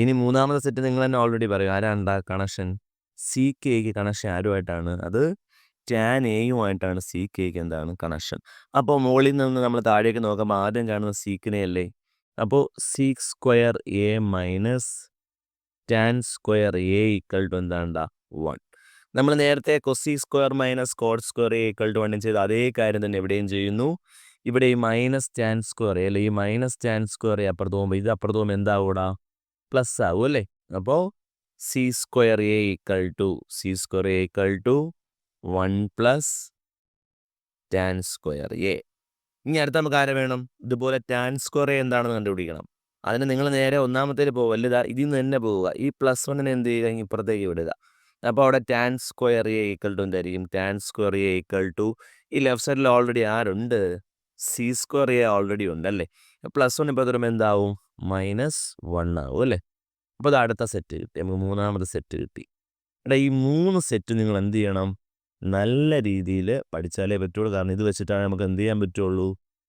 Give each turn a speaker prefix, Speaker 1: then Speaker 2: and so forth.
Speaker 1: ഇനി മൂന്നാമത്തെ സെറ്റ് നിങ്ങൾ തന്നെ ഓൾറെഡി പറയും ആരാണ്ടാ കണക്ഷൻ. സി കെക്ക് കണക്ഷൻ ആരുമായിട്ടാണ്? അത് ടാൻ എയുമായിട്ടാണ് സി കെക്ക് എന്താണ് കണക്ഷൻ. അപ്പോൾ മുകളിൽ നിന്ന് നമ്മൾ താഴേക്ക് നോക്കുമ്പോൾ ആദ്യം കാണുന്ന സീക്കിനെ അല്ലേ. അപ്പോൾ sec square A minus tan square A equal to എന്താണ്ടാ 1. നമ്മൾ നേരത്തെ cosec square minus cot square A equal to 1 ചെയ്ത് അതേ കാര്യം തന്നെ എവിടെയും ചെയ്യുന്നു. ഇവിടെ ഈ മൈനസ് ടാൻ സ്ക്വയർ എ അല്ലെ, ഈ മൈനസ് ടാൻ സ്ക്വയർ എ അപ്പുറത്ത് പോകുമ്പോൾ ഇത് അപ്പുറത്ത് പോകുമ്പോൾ എന്താവൂടാ, പ്ലസ് ആവും അല്ലേ. അപ്പോൾ c square A equal to 1 plus tan square a. ഇനി അടുത്ത നമുക്ക് ആരെ വേണം? ഇതുപോലെ ടാൻ സ്ക്വയർ എ എന്താണെന്ന് കണ്ടുപിടിക്കണം. അതിന് നിങ്ങൾ നേരെ ഒന്നാമത്തേൽ പോകുക, വലുതാ ഇതിൽ നിന്ന് തന്നെ പോവുക. ഈ പ്ലസ് വണ്ണിനെ എന്ത് ചെയ്യുക, ഇപ്പുറത്തേക്ക് വിടുക. അപ്പോൾ അവിടെ tan square A equal to എന്തായിരിക്കും? Tan square A equal to ഈ ലെഫ്റ്റ് സൈഡിൽ ഓൾറെഡി ആരുണ്ട്? സി സ്ക്വയർ എ ഓൾറെഡി ഉണ്ടല്ലേ. പ്ലസ് വൺ ഇപ്പോൾ തരുമ്പോൾ എന്താവും? -1 ആവും അല്ലേ. അപ്പോൾ അത് അടുത്ത സെറ്റ് കിട്ടി, നമുക്ക് മൂന്നാമത് സെറ്റ് കിട്ടി. എടാ ഈ 3 സെറ്റ് നിങ്ങൾ എന്ത് ചെയ്യണം? നല്ല രീതിയിൽ പഠിച്ചാലേ പറ്റുള്ളൂ. കാരണം ഇത് വെച്ചിട്ടാണ് നമുക്ക് എന്ത് ചെയ്യാൻ പറ്റുള്ളൂ,